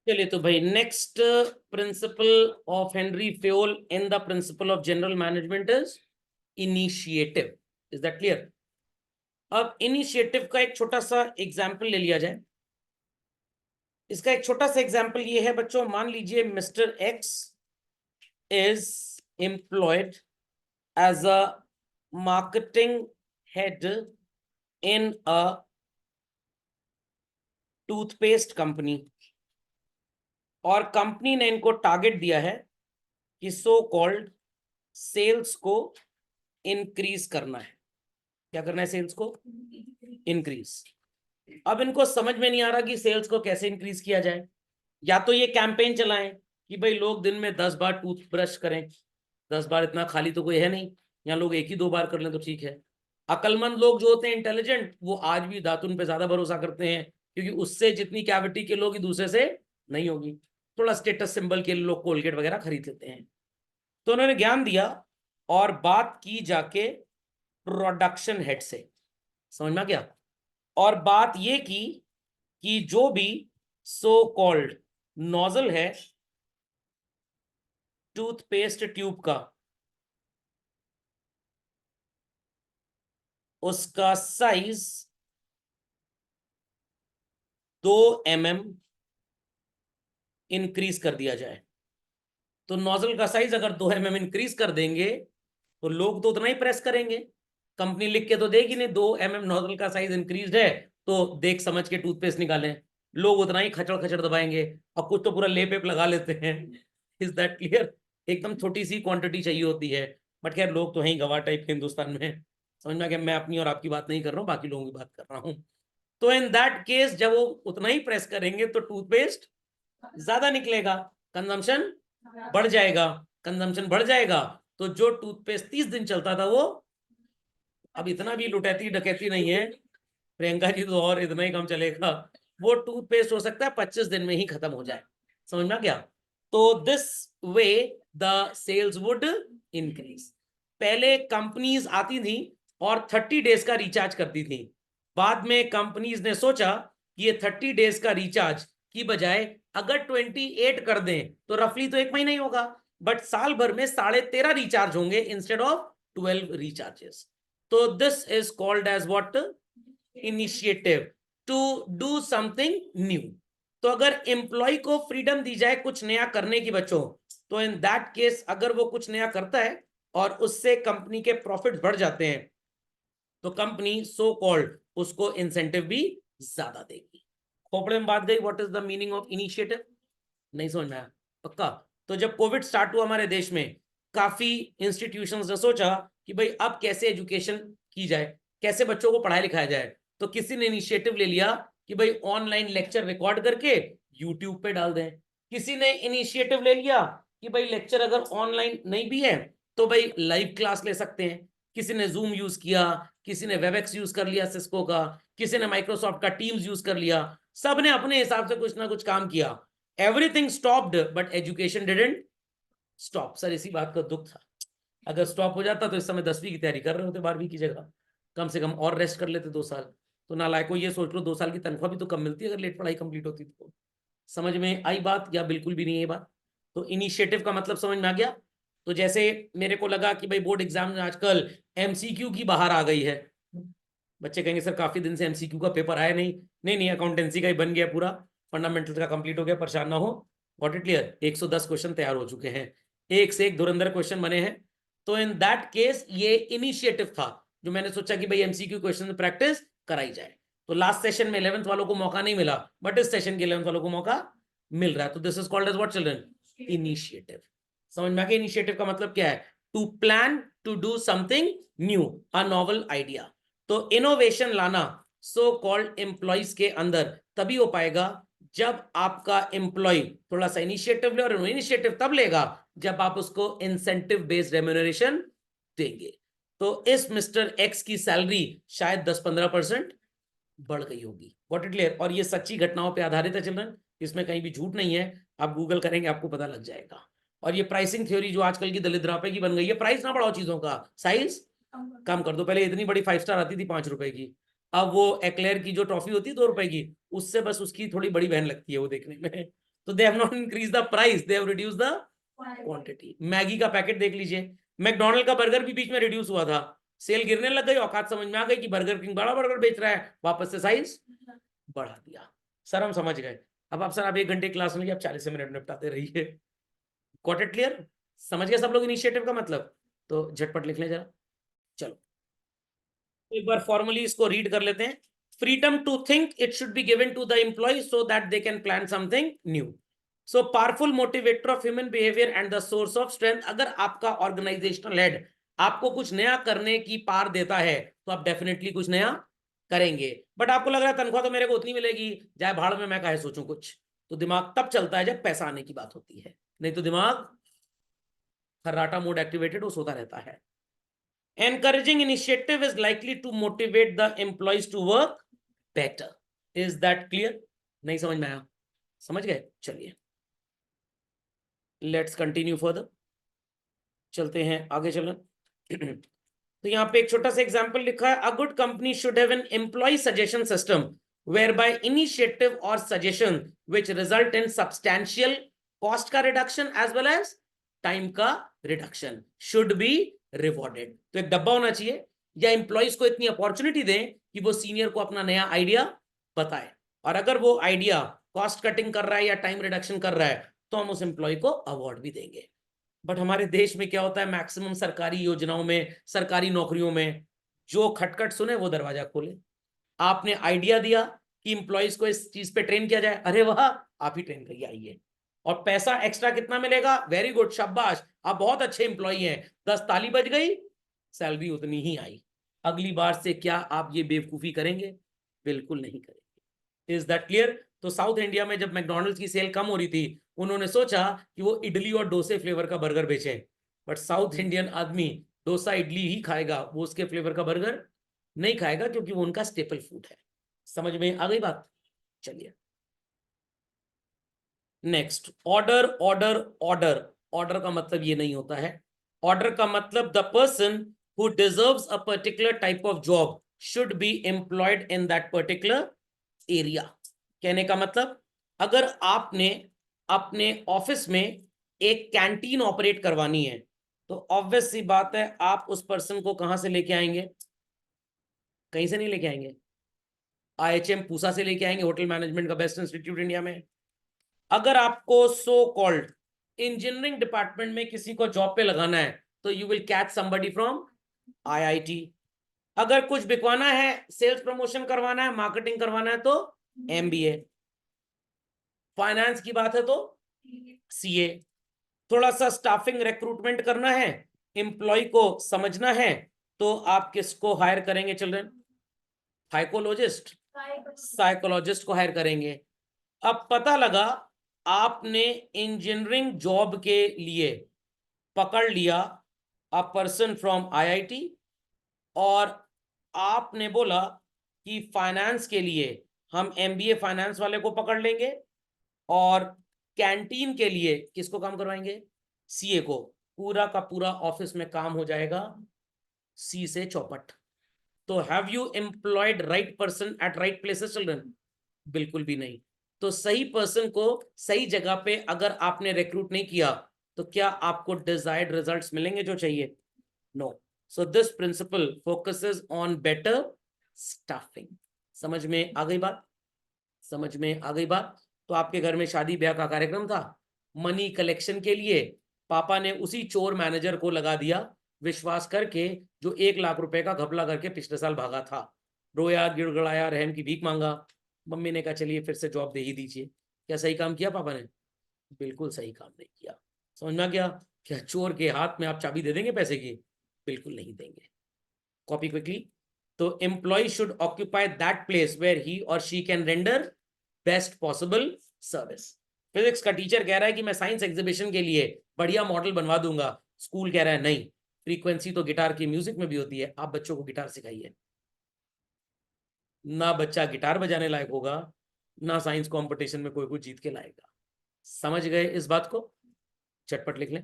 चलिए तो भाई next principle of Henry Fayol in the principle of general management is initiative. Is that clear? अब initiative का एक छोटा सा एग्जाम्पल ले लिया जाए। इसका एक छोटा सा एग्जाम्पल ये है बच्चों, मान लीजिए mister x is employed as a marketing head in a toothpaste company, और कंपनी ने इनको टारगेट दिया है कि सो कॉल्ड सेल्स को इंक्रीज करना है। क्या करना है? सेल्स को इंक्रीज। अब इनको समझ में नहीं आ रहा कि सेल्स को कैसे इंक्रीज किया जाए। या तो ये कैंपेन चलाएं कि भाई लोग दिन में 10 बार टूथब्रश करें। 10 बार इतना खाली तो कोई है नहीं, या लोग एक ही 2 बार कर लें तो ठीक है। अकलमंद लोग जो होते हैं, इंटेलिजेंट, वो आज भी दातुन पे ज्यादा भरोसा करते हैं, क्योंकि उससे जितनी कैविटी के लोग दूसरे से नहीं होगी। थोड़ा स्टेटस सिंबल के लिए लोग कोलगेट वगैरह खरीद लेते हैं। तो उन्होंने ज्ञान दिया और बात की जाके प्रोडक्शन हेड से, समझ में क्या? और बात ये की कि जो भी सो कॉल्ड नोजल है टूथपेस्ट ट्यूब का, उसका साइज 2 mm इंक्रीज कर दिया जाए। तो नोजल का साइज अगर 2 mm इंक्रीज कर देंगे तो लोग तो उतना ही प्रेस करेंगे। कंपनी लिख के तो देगी नहीं 2 mm नोजल का साइज इंक्रीज है तो देख समझ के टूथपेस्ट निकालें। लोग उतना ही खचड़ खचड़ दबाएंगे, और कुछ तो पूरा लेप वेप लगा लेते हैं। Is that clear? एकदम छोटी सी क्वांटिटी चाहिए होती है। बट खैर लोग तो हैं गवाह टाइप के हिंदुस्तान में। समझ में आ गया? मैं अपनी और आपकी बात नहीं कर रहा हूँ, बाकी लोगों की बात कर रहा हूँ। तो इन दैट केस जब वो उतना ही प्रेस करेंगे तो टूथपेस्ट ज्यादा निकलेगा, कंजम्पशन बढ़ जाएगा। कंजम्पशन बढ़ जाएगा तो जो टूथपेस्ट 30 दिन चलता था वो अब इतना भी लुटैती डकैती नहीं है प्रियंका जी, तो और इतना ही कम चलेगा। वो टूथपेस्ट हो सकता है 25 दिन में ही खत्म हो जाए। समझ में आ गया? तो this way the sales would increase. पहले कंपनीज आती थी और 30 डेज का रिचार्ज करती थी। बाद में कंपनीज ने सोचा कि ये 30 डेज का रिचार्ज की बजाय अगर 28 कर दें तो रफली तो 1 महीना ही होगा, बट साल भर में 13.5 रिचार्ज होंगे इंस्टेड ऑफ 12 रिचार्जेस। तो this is called as what? Initiative to do something new. तो अगर एम्प्लॉय को फ्रीडम दी जाए कुछ नया करने की बच्चों, तो इन दैट केस अगर वो कुछ नया करता है और उससे कंपनी के प्रॉफिट बढ़ जाते हैं तो कंपनी सो कॉल्ड उसको इंसेंटिव भी ज्यादा देगी। खोपड़े में बात गई। What is the meaning of initiative? नहीं समझ में आया? पक्का? तो जब कोविड स्टार्ट हुआ हमारे देश में, काफी इंस्टीट्यूशंस ने सोचा कि भाई अब कैसे एजुकेशन की जाए, कैसे बच्चों को पढ़ाया लिखाया जाए। तो किसी ने इनिशिएटिव ले लिया कि भाई ऑनलाइन लेक्चर रिकॉर्ड करके यूट्यूब पे डाल दें। किसी ने इनिशिएटिव ले लिया कि भाई लेक्चर अगर ऑनलाइन नहीं भी है तो भाई लाइव क्लास ले सकते हैं। किसी ने जूम यूज किया, किसी ने वेबएक्स यूज कर लिया सिस्को का, किसी ने माइक्रोसॉफ्ट का टीम्स यूज कर लिया। सबने अपने हिसाब से कुछ ना कुछ काम किया। Everything stopped but education didn't stop. Sir इसी बात का दुख था। अगर स्टॉप हो जाता तो इस समय 10वीं की तैयारी कर रहे होते 12वीं की जगह, कम से कम और रेस्ट कर लेते 2 साल। तो नालायकों ये सोच लो 2 साल की तनख्वाह भी तो कम मिलती अगर लेट पढ़ाई कंप्लीट होती तो। समझ में आई बात या बिल्कुल भी नहीं है बात? तो इनिशिएटिव का मतलब समझ में आ गया? तो जैसे मेरे को लगा कि भाई बोर्ड एग्जाम में आजकल एमसीक्यू की बाहर आ गई है। बच्चे कहेंगे सर काफी दिन से एमसीक्यू का पेपर आया नहीं। नहीं नहीं, अकाउंटेंसी का ही बन गया पूरा, फंडामेंटल का कंप्लीट हो गया, परेशान ना हो। Got it clear? 110 क्वेश्चन तैयार हो चुके हैं, एक से एक धुरंधर क्वेश्चन बने हैं। तो इन दैट केस ये इनिशिएटिव था जो मैंने सोचा कि भाई एमसीक्यू क्वेश्चन में प्रैक्टिस कराई जाए। तो लास्ट सेशन में 11th वालों को मौका नहीं मिला, बट इस सेशन के 11th वालों को मौका मिल रहा है। तो this is called as what children? Initiative. समझ में आ गया इनिशिएटिव का मतलब क्या है? To plan to do something new, a novel idea. तो इनोवेशन लाना सो कॉल्ड एम्प्लॉइज के अंदर तभी हो पाएगा जब आपका एम्प्लॉय थोड़ा सा इनिशिएटिव ले, और इनिशिएटिव तब लेगा जब आप उसको इंसेंटिव बेस्ड रेम्यूनरेशन देंगे। तो इस मिस्टर एक्स की सैलरी शायद 10-15% बढ़ गई होगी। What it clear? और ये सच्ची घटनाओं पे आधारित है चिल्ड्रन, इसमें कहीं भी झूठ नहीं है। आप गूगल करेंगे आपको पता लग जाएगा। और ये प्राइसिंग थ्योरी जो आजकल की दलित रापे की बन गई है, प्राइस ना बढ़ाओ चीजों का, साइज कम कर दो। पहले इतनी बड़ी 5 स्टार आती थी 5 रुपए की, अब वो एक्लेयर की जो ट्रॉफी होती है 2 रुपए की, उससे बस उसकी थोड़ी बड़ी बहन लगती है वो देखने में। तो they have not increase the price, they have reduce the quantity. Maggi का पैकेट देख लीजिए, मैकडोनल्ड का बर्गर भी बीच में रिड्यूस हुआ था, सेल गिरने लग गई, औकात समझ में आ गई कि बर्गर किंग बड़ा बर्गर बेच रहा है, वापस से साइज बढ़ा दिया। सर हम समझ गए। अब आप सर आप 1 घंटे क्लास में, आप 40 मिनट निपटाते रहिए। Got it clear? समझ गए सब लोग इनिशिएटिव का मतलब? तो झटपट लिख लें जरा। चलो एक बार फॉर्मली इसको रीड कर लेते हैं। Freedom to think it should be given to the employ so that they can plan something new. So powerful motivator of human behaviour and the source of strength. अगर आपका ऑर्गेनाइजेशनल हेड आपको कुछ नया करने की पार देता है तो आप डेफिनेटली कुछ नया करेंगे। बट आपको लग रहा है तनख्वाह तो मेरे को उतनी मिलेगी, जाए भाड़ में, मैं काहे सोचूं कुछ। तो दिमाग तब चलता है जब पैसा आने की बात होती है, नहीं तो दिमाग खर्राटा मोड एक्टिवेटेड, वो सोता रहता है। Encouraging initiative is likely to motivate the employees to work better. Is that clear? नहीं समझ में आया? समझ गए? चलिए लेट्स कंटिन्यू फर्दर, चलते हैं आगे चलन। तो यहाँ पे एक छोटा सा एग्जांपल लिखा है, a good company should have an employ suggestion system whereby initiative or suggestion which result in substantial cost का reduction as well as time का reduction should be rewarded। तो एक डब्बा होना चाहिए, या एम्प्लॉयज को इतनी अपॉर्चुनिटी दें कि वो सीनियर को अपना नया आइडिया बताए, और अगर वो आइडिया कॉस्ट कटिंग कर रहा है या टाइम रिडक्शन कर रहा है तो हम उस एम्प्लॉय को अवार्ड भी देंगे। बट हमारे देश में क्या होता है, मैक्सिमम सरकारी योजनाओं में, सरकारी नौकरियों में, जो खटखट सुने वो दरवाजा खोले। आपने आइडिया दिया कि इंप्लॉइज को इस चीज पे ट्रेन किया जाए, अरे वाह आप ही ट्रेन करिए आइए, और पैसा एक्स्ट्रा कितना मिलेगा, वेरी गुड शाबाश आप बहुत अच्छे इंप्लॉई हैं, 10 ताली बज गई, सैलरी उतनी ही आई। अगली बार से क्या आप ये बेवकूफी करेंगे? बिल्कुल नहीं करेंगे। Is that clear? तो साउथ इंडिया में जब मैकडॉनल्ड्स की सेल कम हो रही थी, उन्होंने सोचा कि वो इडली और डोसे फ्लेवर का बर्गर बेचें, बट साउथ इंडियन आदमी डोसा इडली ही खाएगा, वो उसके फ्लेवर का बर्गर नहीं खाएगा, क्योंकि वो उनका स्टेपल फूड है। समझ में आ गई बात? चलिए next, order order order. Order का मतलब ये नहीं होता है, ऑर्डर का मतलब the person who deserves a particular type of job should be employed in that particular area. कहने का मतलब, अगर आपने अपने ऑफिस में एक कैंटीन ऑपरेट करवानी है तो ऑब्वियस सी बात है आप उस पर्सन को कहां से लेके आएंगे? कहीं से नहीं लेके आएंगे, IHM पूसा से लेके आएंगे, होटल मैनेजमेंट का बेस्ट इंस्टीट्यूट इंडिया में। अगर आपको सो कॉल्ड इंजीनियरिंग डिपार्टमेंट में किसी को जॉब पे लगाना है तो you will catch somebody from IIT। अगर कुछ बिकवाना है, सेल्स प्रमोशन करवाना है, मार्केटिंग करवाना है तो MBA। फाइनेंस की बात है तो CA। थोड़ा सा स्टाफिंग रिक्रूटमेंट करना है, एम्प्लॉय को समझना है, तो आप किसको हायर करेंगे चिल्ड्रन? साइकोलॉजिस्ट, साइकोलॉजिस्ट को हायर करेंगे। अब पता लगा आपने इंजीनियरिंग जॉब के लिए पकड़ लिया अ पर्सन फ्रॉम IIT, और आपने बोला कि फाइनेंस के लिए हम MBA फाइनेंस वाले को पकड़ लेंगे, और कैंटीन के लिए किसको काम करवाएंगे? CA को। पूरा का पूरा ऑफिस में काम हो जाएगा C से चौपट। तो have you employed right person at right places children? बिल्कुल भी नहीं। तो सही पर्सन को सही जगह पे अगर आपने रिक्रूट नहीं किया तो क्या आपको डिजायर्ड रिजल्ट्स मिलेंगे जो चाहिए? No. So this principle focuses on better staffing. समझ में आ गई बात? समझ में आ गई बात? तो आपके घर में शादी ब्याह का कार्यक्रम था, मनी कलेक्शन के लिए पापा ने उसी चोर मैनेजर को लगा दिया, विश्वास करके, जो 1 लाख रुपए का घपला करके पिछले साल भागा था। रोया, गिड़गड़ाया, रहम की भीख मांगा। मम्मी ने कहा चलिए फिर से जॉब दे ही दीजिए। क्या सही काम किया पापा ने? बिल्कुल सही काम नहीं किया। समझ में आ गया? क्या चोर के हाथ में आप चाबी दे देंगे पैसे की? बिल्कुल नहीं देंगे। Copy quickly. तो employ should occupy that place where he or she can render best possible service. Physics का टीचर कह रहा है कि मैं साइंस एग्जीबिशन के लिए बढ़िया मॉडल बनवा दूंगा, स्कूल कह रहा है नहीं, फ्रीक्वेंसी तो गिटार की म्यूजिक में भी होती है, आप बच्चों को गिटार सिखाइए। ना बच्चा गिटार बजाने लायक होगा, ना साइंस कंपटीशन में कोई कुछ जीत के लाएगा। समझ गए इस बात को? चटपट लिख लें।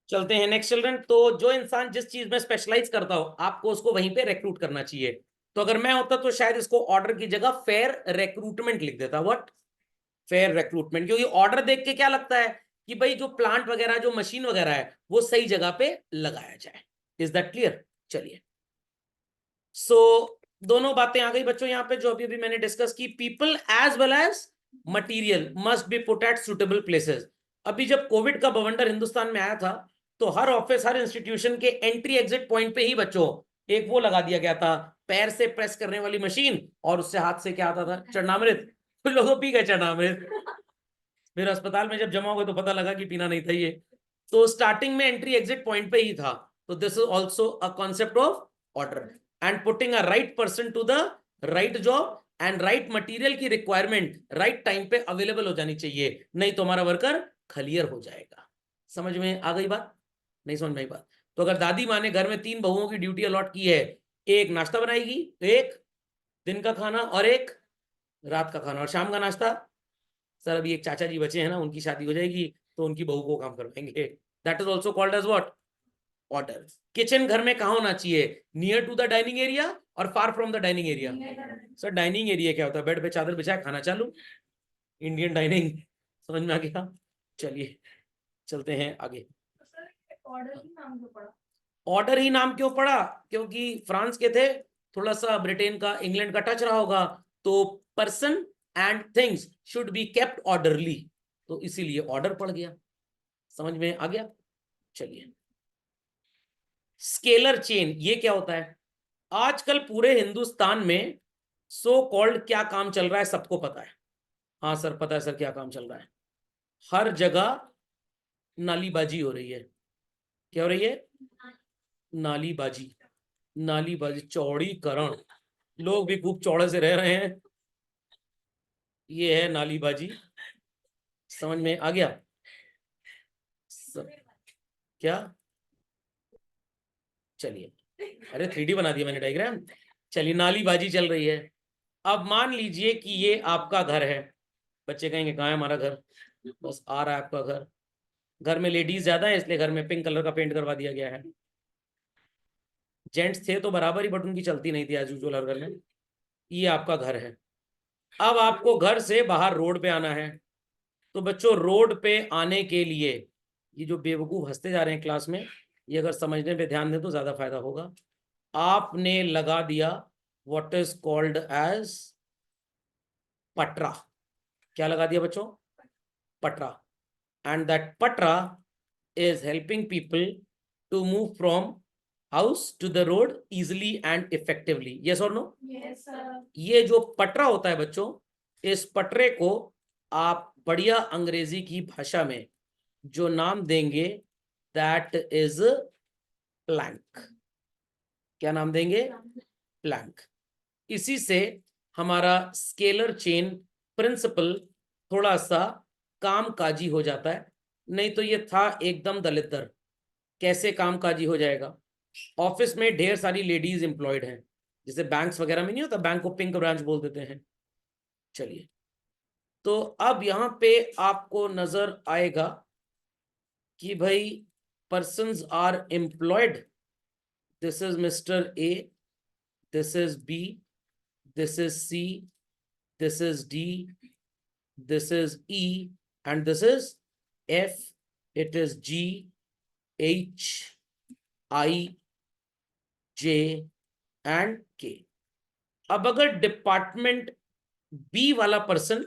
चलते हैं नेक्स्ट चिल्ड्रन। तो जो इंसान जिस चीज में स्पेशलाइज करता हो आपको उसको वहीं पे रिक्रूट करना चाहिए। तो अगर मैं होता तो शायद इसको ऑर्डर की जगह फेयर रिक्रूटमेंट लिख देता। व्हाट? फेयर रिक्रूटमेंट, क्योंकि ऑर्डर देख के क्या लगता है कि भाई जो प्लांट वगैरह जो मशीन वगैरह है वो सही जगह पे लगाया जाए। Is that clear? चलिए, सो दोनों बातें आ गई बच्चों यहाँ पे जो अभी अभी मैंने डिस्कस की। People as well as material must be put at suitable places. अभी जब कोविड का बवंडर हिंदुस्तान में आया था तो हर ऑफिस हर इंस्टीट्यूशन के एंट्री एग्जिट पॉइंट पे ही बच्चों एक वो लगा दिया गया था, पैर से प्रेस करने वाली मशीन, और उससे हाथ से क्या आता था, चरणामृत। तो लोगों पी गए चरणामृत। फिर अस्पताल में जब जमा हो गए तो पता लगा कि पीना नहीं था ये। तो स्टार्टिंग में एंट्री एग्जिट पॉइंट पे ही था। तो this is also a concept of order and putting a right person to the right job and right material की रिक्वायरमेंट राइट टाइम पे अवेलेबल हो जानी चाहिए, नहीं तो हमारा वर्कर खलियर हो जाएगा। समझ में आ गई बात? नहीं समझ में आई बात? तो अगर दादी माँ ने घर में 3 बहुओं की ड्यूटी अलॉट की है, एक नाश्ता बनाएगी, एक दिन का खाना और एक रात का खाना, और शाम का नाश्ता सर अभी एक चाचा जी बचे हैं ना, उनकी शादी हो जाएगी तो उनकी बहू को काम करवाएंगे। That is also called as what? Order. Kitchen घर में कहाँ होना चाहिए? Near to the dining area or far from the dining area? Sir dining area क्या होता है? बेड पे चादर बिछाया खाना चालू, इंडियन डाइनिंग। समझ में आ गया? चलिए चलते हैं आगे। ऑर्डर ही नाम क्यों पड़ा? क्योंकि फ्रांस के थे, थोड़ा सा ब्रिटेन का इंग्लैंड का टच रहा होगा, तो person and things should be kept orderly, तो इसीलिए ऑर्डर पड़ गया। समझ में आ गया? चलिए, स्केलर चेन ये क्या होता है? आजकल पूरे हिंदुस्तान में सो कॉल्ड क्या काम चल रहा है सबको पता है। हाँ सर पता है सर, क्या काम चल रहा है? हर जगह नालीबाजी हो रही है। क्या हो रही है? नालीबाजी। नालीबाजी, चौड़ीकरण, लोग भी खूब चौड़े से रह रहे हैं, ये है नालीबाजी। समझ में आ गया? क्या? चलिए, अरे 3D बना दिया मैंने डायग्राम। चलिए, नालीबाजी चल रही है। अब मान लीजिए कि ये आपका घर है। बच्चे कहेंगे कहाँ है हमारा घर? बस आ रहा है आपका घर। घर में लेडीज ज्यादा है इसलिए घर में पिंक कलर का पेंट करवा दिया गया है। जेंट्स थे तो बराबर ही, बट उनकी चलती नहीं थी एज यूजुअल हर घर में। ये आपका घर है। अब आपको घर से बाहर रोड पे आना है। तो बच्चों रोड पे आने के लिए, ये जो बेवकूफ हंसते जा रहे हैं क्लास में, ये अगर समझने पे ध्यान दें तो ज्यादा फायदा होगा। आपने लगा दिया व्हाट इज कॉल्ड एज पटरा। क्या लगा दिया बच्चों? पटरा। एंड दैट पटरा is helping people to move from house to the road easily and effectively. Yes or no? Yes sir. ये जो पटरा होता है बच्चों, इस पटरे को आप बढ़िया अंग्रेजी की भाषा में जो नाम देंगे दैट इज प्लैंक। क्या नाम देंगे? प्लैंक। इसी से हमारा स्केलर चेन प्रिंसिपल थोड़ा सा कामकाजी हो जाता है, नहीं तो ये था एकदम दलिद्दर। कैसे कामकाजी हो जाएगा? ऑफिस में ढेर सारी लेडीज एम्प्लॉयड हैं, जैसे बैंक्स वगैरह में नहीं होता, बैंक को पिंक ब्रांच बोल देते हैं। चलिए, तो अब यहां पे आपको नजर आएगा कि भाई persons are employed. This is mister A, this is B, this is C, this is D, this is E, and this is F. It is G, H, I, J and K. अब अगर department B वाला person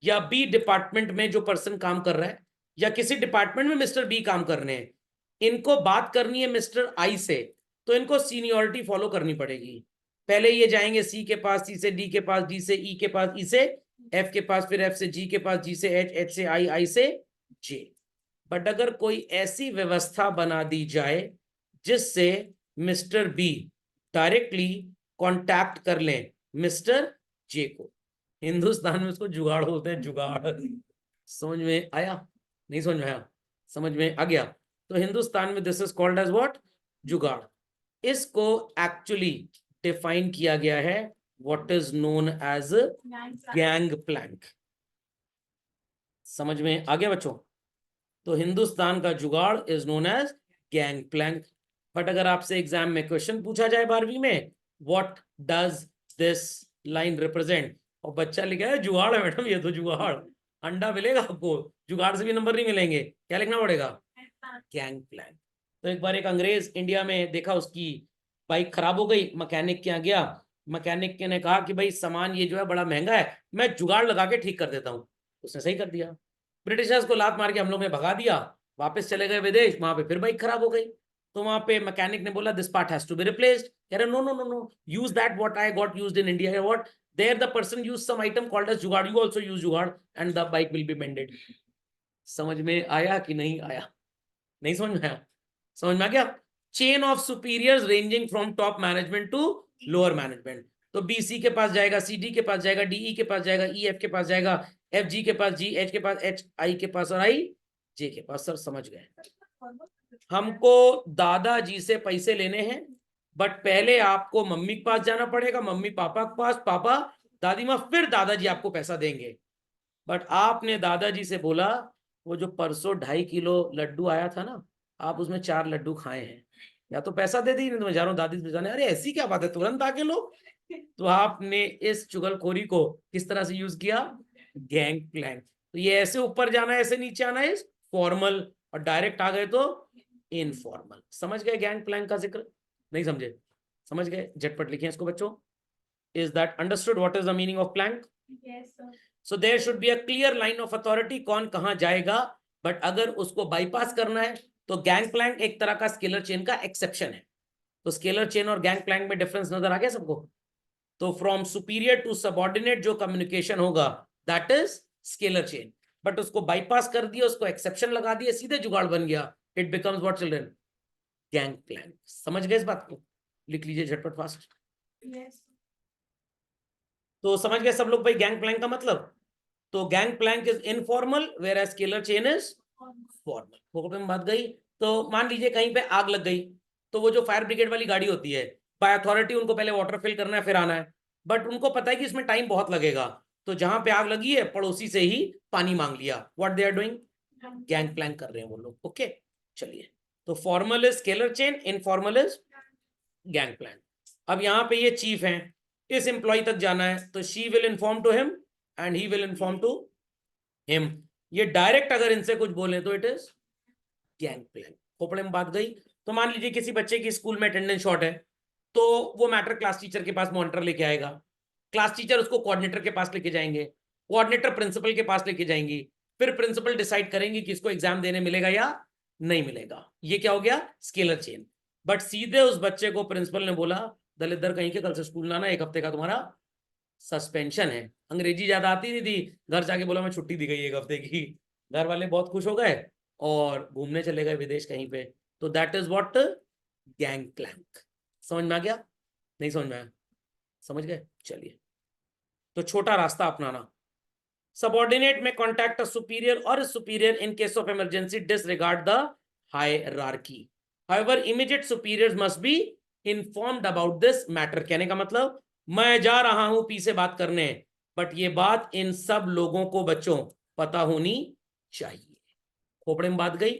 या B department में जो person काम कर रहा है या किसी डिपार्टमेंट में मिस्टर बी काम कर रहे हैं, इनको बात करनी है मिस्टर आई से, तो इनको सीनियरिटी फॉलो करनी पड़ेगी। पहले ये जाएंगे सी के पास, सी से डी के पास, डी से ई के पास, ई से एफ के पास, फिर एफ से जी के पास, जी से एच, एच से आई, आई से जे। बट अगर कोई ऐसी व्यवस्था बना दी जाए जिससे मिस्टर बी डायरेक्टली कांटेक्ट कर लें मिस्टर जे को, हिंदुस्तान में उसको जुगाड़ बोलते हैं, जुगाड़। समझ में आया? नहीं समझ में आया? समझ में आ गया? तो हिंदुस्तान में this is called as what? Jugaad. इसको एक्चुअली डिफाइन किया गया है what is known as gang plank. समझ में आ गया बच्चों? तो हिंदुस्तान का jugaad is known as gang plank. But अगर आपसे एग्जाम में क्वेश्चन पूछा जाए 12वीं में, what does this line represent, और बच्चा लिखा है जुगाड़ है मैडम, ये तो जुगाड़, अंडा मिलेगा आपको, जुगाड़ से भी नंबर नहीं मिलेंगे। क्या लिखना पड़ेगा? Gang plank. तो एक बार एक अंग्रेज इंडिया में देखा, उसकी बाइक खराब हो गई, मैकेनिक के यहाँ गया। मैकेनिक ने कहा कि भाई सामान ये जो है बड़ा महंगा है, मैं जुगाड़ लगा के ठीक कर देता हूँ। उसने सही कर दिया। ब्रिटिशर्स को लात मार के हम लोग ने भगा दिया, वापस चले गए विदेश, वहां पे फिर बाइक खराब हो गई। तो वहां पे मैकेनिक ने बोला this part has to be replaced. कह रहे no no no no, use that what I got used in India. What? There the person use some item called as jugaad, you also use jugaad and the bike will be mended. समझ में आया कि नहीं आया? नहीं समझ में आया? समझ में आ गया? Chain of superiors ranging from top management to lower management. तो बीसी के पास जाएगा, सीडी के पास जाएगा, डीई के पास जाएगा, ईएफ के पास जाएगा, एफ जी के पास, जी एच के पास, एच आई के पास और आई जे के पास। सर समझ गए? हमको दादाजी से पैसे लेने हैं, बट पहले आपको मम्मी के पास जाना पड़ेगा, मम्मी पापा के पास, पापा दादी माँ, फिर दादाजी आपको पैसा देंगे। बट आपने दादाजी से बोला वो जो परसों 2.5 किलो लड्डू आया था ना, आप उसमें 4 लड्डू खाए हैं, या तो पैसा दे दी, नहीं तो मैं जा रहा हूँ दादी से जाने। अरे ऐसी क्या बात है, तुरंत आके लो। तो आपने इस चुगलखोरी को किस तरह से यूज किया? Gang plank. तो ये ऐसे ऊपर जाना है, ऐसे नीचे आना है फॉर्मल, और डायरेक्ट आ गए तो इनफॉर्मल। समझ गए गैंग प्लैंक का जिक्र? नहीं समझे? समझ गए? झटपट लिखें इसको बच्चों। Is that understood what is the meaning of plank? So there should be a clear line of authority, कौन कहां जाएगा। बट अगर उसको बाईपास करना है तो गैंग प्लैंक एक तरह का स्केलर चेन का एक्सेप्शन है। तो स्केलर चेन और गैंग प्लैंक में डिफरेंस नजर आ गया सबको? तो फ्रॉम सुपीरियर टू सबऑर्डिनेट जो कम्युनिकेशन होगा that is scalar chain. But उसको बाईपास कर दिया, उसको एक्सेप्शन लगा दिया, सीधे जुगाड़ बन गया, it becomes what children? Gang plank. समझ गए इस बात को? लिख लीजिए झटपट फास्ट। तो समझ गए सब लोग भाई गैंग प्लैंक का मतलब? तो gang plank is informal whereas scalar chain is formal. में बात गई। तो मान लीजिए कहीं पे आग लग गई, तो वो जो फायर ब्रिगेड वाली गाड़ी होती है, बाय अथॉरिटी उनको पहले वाटर फिल करना है फिर आना है, बट उनको पता है कि इसमें टाइम बहुत लगेगा, तो जहां पे आग लगी है पड़ोसी से ही पानी मांग लिया। What they are doing? Gang plank कर रहे हैं वो लोग। ओके चलिए, तो formal is scalar chain, informal is gang plank. अब यहाँ पे ये चीफ है, इस एम्प्लॉय तक जाना है, तो she will inform to him and he will inform to him. ये डायरेक्ट अगर इनसे कुछ बोले तो इट इज गैंग प्लैंक। खोपड़े में बात गई। तो मान लीजिए किसी बच्चे की स्कूल में अटेंडेंस शॉर्ट है, तो वो मैटर क्लास टीचर के पास मॉनिटर लेके आएगा, क्लास टीचर उसको कोऑर्डिनेटर के पास लेके जाएंगे, कोऑर्डिनेटर प्रिंसिपल के पास लेके जाएंगी, फिर प्रिंसिपल डिसाइड करेंगे कि इसको एग्जाम देने मिलेगा या नहीं मिलेगा। ये क्या हो गया? Scalar chain. बट सीधे उस बच्चे को प्रिंसिपल ने बोला दलित कहीं के, कल से स्कूल ना आना, 1 हफ्ते का तुम्हारा सस्पेंशन है। अंग्रेजी ज्यादा आती नहीं थी, घर जाके बोला मैं छुट्टी दी गई 1 हफ्ते की। घर वाले बहुत खुश हो गए और घूमने चले गए विदेश कहीं पे। तो that is what? Gang plank. समझ में आ गया? नहीं समझ में आया? समझ गए? चलिए, तो छोटा रास्ता अपनाना। सबऑर्डिनेट में कॉन्टैक्ट अ सुपीरियर और superior in case of emergency disregard the hierarchy. However immediate superiors must be informed about this matter. कहने का मतलब मैं जा रहा हूं पी से बात करने, बट ये बात इन सब लोगों को बच्चों पता होनी चाहिए। खोपड़े में बात गई।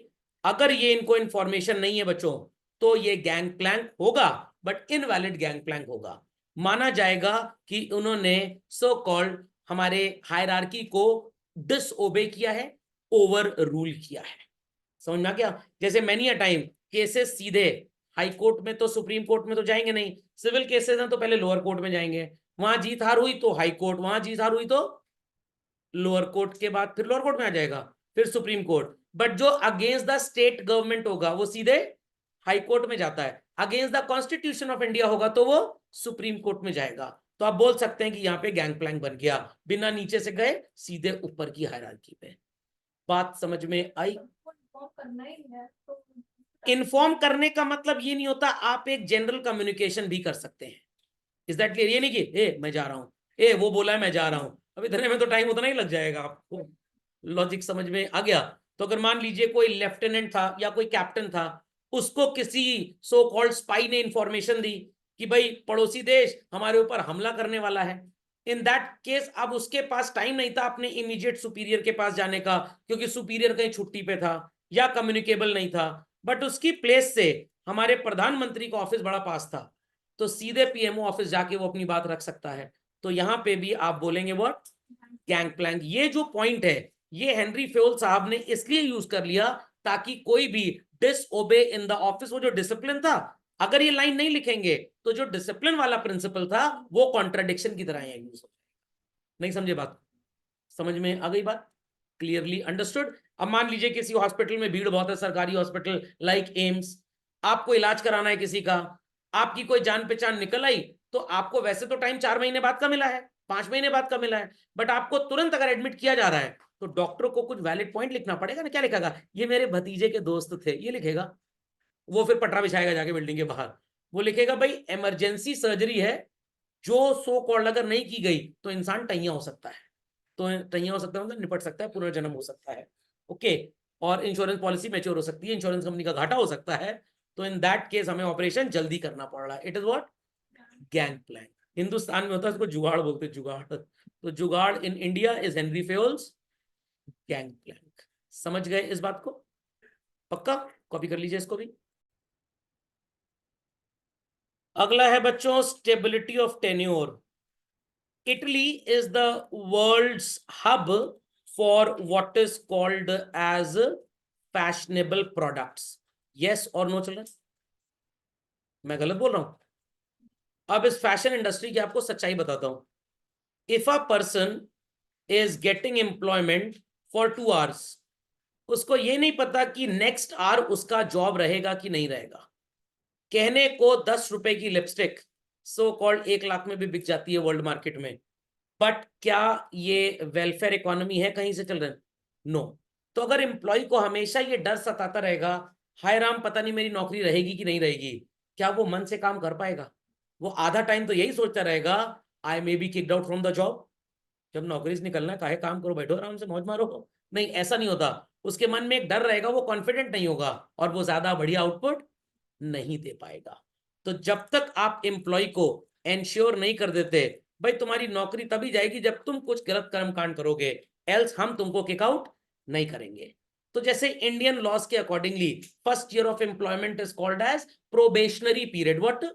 अगर ये इनको इंफॉर्मेशन नहीं है बच्चों, तो ये गैंग प्लैंक होगा, बट इनवैलिड गैंग प्लैंक होगा। माना जाएगा कि उन्होंने सो कॉल्ड हमारे हायरार्की को डिसओबे किया है, ओवर रूल किया है। समझ में आ गया? जैसे मैनी अ टाइम केसेस सीधे हाई कोर्ट में तो सुप्रीम कोर्ट में तो जाएंगे नहीं, सिविल केसेस हैं तो पहले लोअर कोर्ट में जाएंगे, वहां जीत हार हुई तो हाई कोर्ट, वहां जीत हार हुई तो लोअर कोर्ट के बाद फिर लोअर कोर्ट में आ जाएगा, फिर सुप्रीम कोर्ट। बट जो अगेंस्ट द स्टेट गवर्नमेंट होगा वो सीधे हाई कोर्ट में जाता है, against the constitution of India होगा तो वो सुप्रीम कोर्ट में जाएगा। तो आप बोल सकते हैं कि यहाँ पे गैंग प्लैंक बन गया, बिना नीचे से गए सीधे ऊपर की हायरार्की पे। बात समझ में आई? इन्फॉर्म करने का मतलब ये नहीं होता, आप एक जनरल कम्युनिकेशन भी कर सकते हैं। Is that clear? ये नहीं कि ए मैं जा रहा हूं, ए वो बोला है मैं जा रहा हूं, अब इतने में तो टाइम उतना ही लग जाएगा। आपको लॉजिक समझ में आ गया? तो अगर मान लीजिए कोई लेफ्टिनेंट था या कोई कैप्टन था, उसको किसी सो कॉल्ड स्पाई ने इंफॉर्मेशन दी कि भाई पड़ोसी देश हमारे ऊपर हमला करने वाला है, इन दैट केस अब उसके पास टाइम नहीं था अपने इमीडिएट सुपीरियर के पास जाने का, क्योंकि सुपीरियर कहीं छुट्टी पे था या कम्युनिकेबल नहीं था, बट उसकी प्लेस से हमारे प्रधानमंत्री का ऑफिस बड़ा पास था, तो सीधे पीएमओ ऑफिस जाके वो अपनी बात रख सकता है। तो यहां पे भी आप बोलेंगे व्हाट? Gang Planck. ये जो पॉइंट है ये हेनरी फ्योल साहब ने इसलिए यूज कर लिया ताकि कोई भी डिसओबे इन द ऑफिस, वो जो डिसिप्लिन था, अगर ये लाइन नहीं लिखेंगे तो जो डिसिप्लिन वाला प्रिंसिपल था वो कॉन्ट्राडिक्शन की तरह यूज हो। नहीं समझे बात? समझ में आ गई बात? Clearly understood? अब मान लीजिए किसी हॉस्पिटल में भीड़ बहुत है, सरकारी हॉस्पिटल लाइक एम्स, आपको इलाज कराना है किसी का, आपकी कोई जान पहचान निकल आई, तो आपको वैसे तो टाइम 4 महीने बाद का मिला है, 5 महीने बाद का मिला है, बट आपको तुरंत अगर एडमिट किया जा रहा है तो डॉक्टर को कुछ वैलिड पॉइंट लिखना पड़ेगा ना। क्या लिखेगा? ये मेरे भतीजे के दोस्त थे, ये लिखेगा। वो फिर पटरा बिछाएगा जाके बिल्डिंग के बाहर, वो लिखेगा भाई इमरजेंसी सर्जरी है, जो सो कॉल्ड अगर नहीं की गई तो इंसान टैया हो सकता है, तो टैया हो सकता है मतलब निपट सकता है, पुनर्जन्म हो सकता है। ओके, और इंश्योरेंस पॉलिसी मैच्योर हो सकती है, इंश्योरेंस कंपनी का घाटा हो सकता है, तो इन दैट केस हमें ऑपरेशन जल्दी करना पड़ रहा है। It is what? Gang plank. Hindustan में होता है इसको जुगाड़ बोलते हैं, जुगाड़। तो jugaad in India is Henri Fayol's gang plank. समझ गए इस बात को? पक्का? कॉपी कर लीजिए इसको भी। अगला है बच्चों stability of tenure. Italy is the world's hub for what is called as fashionable products. Yes or no children? मैं गलत बोल रहा हूं? अब इस फैशन इंडस्ट्री की आपको सच्चाई बताता हूं। If a person is getting employment for 2 hours, उसको ये नहीं पता कि नेक्स्ट आवर उसका जॉब रहेगा कि नहीं रहेगा। कहने को 10 रुपए की लिपस्टिक सो कॉल्ड 1 लाख में भी बिक जाती है वर्ल्ड मार्केट में, बट क्या ये वेलफेयर इकोनॉमी है कहीं से चिल्ड्रन? नो। तो अगर एम्प्लॉय को हमेशा ये डर सताता रहेगा, हाय राम पता नहीं मेरी नौकरी रहेगी कि नहीं रहेगी, क्या वो मन से काम कर पाएगा? वो आधा टाइम तो यही सोचता रहेगा, I may be kicked out from the job. जब नौकरी से निकलना है काहे काम करो, बैठो आराम से मौज मारो। नहीं, ऐसा नहीं होता। उसके मन में एक डर रहेगा, वो कॉन्फिडेंट नहीं होगा और वो ज्यादा बढ़िया आउटपुट नहीं दे पाएगा। तो जब तक आप एम्प्लॉय को एंश्योर नहीं कर देते, भाई तुम्हारी नौकरी तभी जाएगी जब तुम कुछ गलत कर्म कांड करोगे, एल्स हम तुमको किक आउट नहीं करेंगे। तो जैसे इंडियन लॉज के accordingly first year of employment is called as probationary period. What?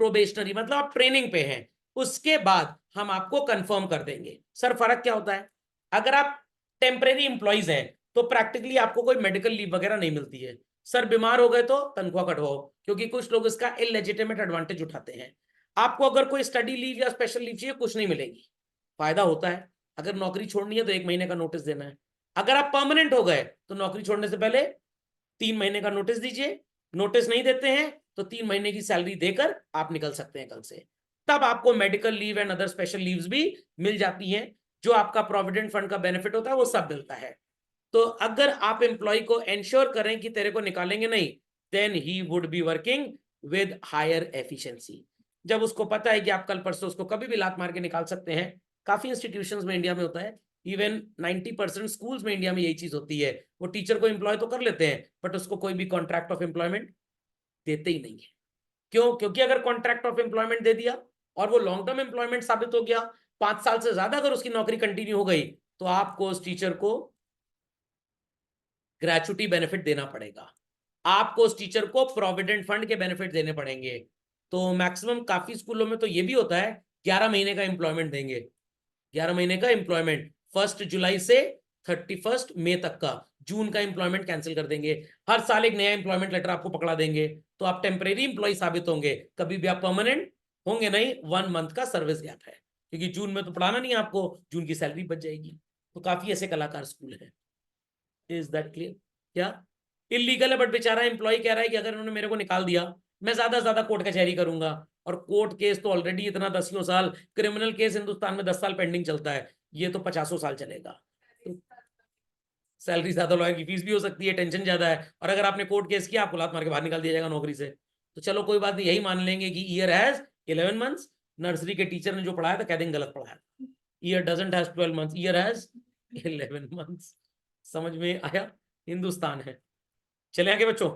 Probationary मतलब आप ट्रेनिंग पे हैं, उसके बाद हम आपको कंफर्म कर देंगे। सर फर्क क्या होता है? अगर आप टेम्परेरी इंप्लॉइज हैं तो प्रैक्टिकली आपको कोई मेडिकल लीव वगैरह नहीं मिलती है। सर बीमार हो गए तो तनख्वाह कटवाओ, क्योंकि कुछ लोग इसका इलेजिटिमेट एडवांटेज उठाते हैं। आपको अगर कोई स्टडी लीव या स्पेशल लीव चाहिए, कुछ नहीं मिलेगी। फायदा होता है, अगर नौकरी छोड़नी है तो 1 महीने का नोटिस देना है। अगर आप परमानेंट हो गए तो नौकरी छोड़ने से पहले 3 महीने का नोटिस दीजिए। नोटिस नहीं देते हैं तो 3 महीने की सैलरी देकर आप निकल सकते हैं कल से। तब आपको medical leave and other special leaves भी मिल जाती हैं, जो आपका प्रोविडेंट फंड का बेनिफिट होता है वो सब मिलता है। तो अगर आप एम्प्लॉय को एंश्योर करें कि तेरे को निकालेंगे नहीं, then he would be working with higher efficiency. जब उसको पता है कि आप कल परसों उसको कभी भी लात मार के निकाल सकते हैं। काफी इंस्टीट्यूशंस में इंडिया में होता है, इवन 90% स्कूल्स में इंडिया में यही चीज होती है। वो टीचर को एम्प्लॉय तो कर लेते हैं, बट उसको कोई भी कॉन्ट्रैक्ट ऑफ एम्प्लॉयमेंट देते ही नहीं है। क्यों? क्योंकि अगर कॉन्ट्रैक्ट ऑफ एम्प्लॉयमेंट दे दिया और वो लॉन्ग टर्म एम्प्लॉयमेंट साबित हो गया, 5 साल से ज्यादा अगर उसकी नौकरी कंटिन्यू हो गई, तो आपको उस टीचर को ग्रेचुटी बेनिफिट देना पड़ेगा, आपको उस टीचर को प्रोविडेंट फंड के बेनिफिट देने पड़ेंगे। तो मैक्सिमम काफी स्कूलों में तो ये भी होता है 11 महीने का एम्प्लॉयमेंट देंगे। 11 महीने का एम्प्लॉयमेंट, 1 जुलाई से 31 मई तक का, जून का एम्प्लॉयमेंट कैंसिल कर देंगे। हर साल एक नया एम्प्लॉयमेंट लेटर आपको पकड़ा देंगे, तो आप टेम्परेरी एम्प्लॉय साबित होंगे, कभी भी आप परमानेंट होंगे नहीं। 1 मंथ का सर्विस गैप है, क्योंकि जून में तो पढ़ाना नहीं आपको, जून की सैलरी बच जाएगी। तो काफी ऐसे कलाकार स्कूल हैं। Is that clear? क्या इलीगल है, बट बेचारा एम्प्लॉय कह रहा है कि अगर उन्होंने मेरे को निकाल दिया, मैं ज्यादा से ज्यादा कोर्ट कचहरी करूंगा। और कोर्ट केस तो ऑलरेडी इतना 10 साल, क्रिमिनल केस हिंदुस्तान में 10 साल पेंडिंग चलता है, ये तो 50 साल चलेगा। सैलरी ज्यादा, लॉयर की फीस भी हो सकती है, टेंशन ज्यादा है, और अगर आपने कोर्ट केस किया आपको लात मार के बाहर निकाल दिया जाएगा नौकरी से। तो चलो कोई बात नहीं, यही मान लेंगे कि ईयर हैज 11 मंथ्स। नर्सरी के टीचर ने जो पढ़ाया था कह देंगे गलत पढ़ाया, year doesn't has 12 months, year has 11 months. समझ में आया? हिंदुस्तान है। चले आगे बच्चों।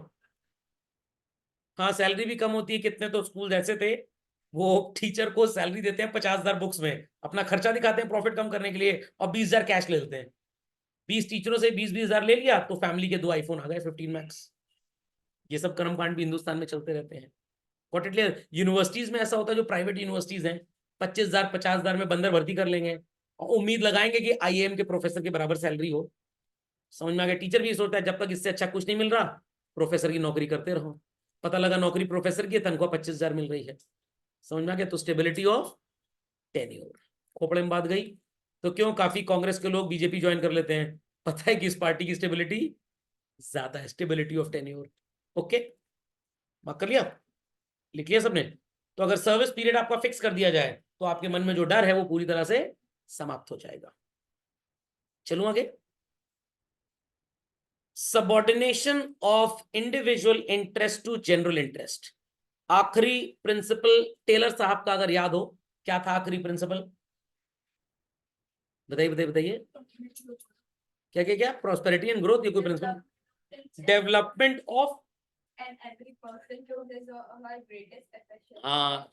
हाँ, सैलरी भी कम होती है। कितने तो स्कूल ऐसे थे, वो टीचर को सैलरी देते हैं 50,000 बुक्स में, अपना खर्चा दिखाते हैं प्रॉफिट कम करने के लिए, और 20,000 कैश ले लेते हैं। 20 टीचरों से 20-20 हजार ले लिया तो फैमिली के 2 आईफोन आ गए, 15 मैक्स। ये सब कर्मकांड भी हिंदुस्तान में चलते रहते हैं। Got it clear? यूनिवर्सिटीज में ऐसा होता है, जो प्राइवेट यूनिवर्सिटीज हैं, 25,000 50,000 में बंदर भर्ती कर लेंगे, और उम्मीद लगाएंगे कि आईएएम के प्रोफेसर के बराबर सैलरी हो। समझ में आ गया? टीचर भी ये सोचता है जब तक इससे अच्छा कुछ नहीं मिल रहा, प्रोफेसर की नौकरी करते रहो। पता लगा नौकरी प्रोफेसर की, तनख्वाह 25,000 मिल रही है। समझ में आ गया? तो स्टेबिलिटी ऑफ टेन्योर। खोपड़े में बात गई। तो क्यों काफी कांग्रेस के लोग बीजेपी ज्वाइन कर लेते हैं? पता है कि इस पार्टी की स्टेबिलिटी ज्यादा है, स्टेबिलिटी ऑफ टेन्योर। ओके, बात कर लिया, लिख लिया सबने? तो अगर सर्विस पीरियड आपका फिक्स कर दिया जाए तो आपके मन में जो डर है वो पूरी तरह से समाप्त हो जाएगा। चलूं आगे। Subordination of individual interest to general interest. आखिरी प्रिंसिपल टेलर साहब का अगर याद हो, क्या था आखिरी प्रिंसिपल? बताइए बताइए बताइए। क्या क्या क्या? प्रॉस्पेरिटी एंड ग्रोथ, ये कोई principle? Development of,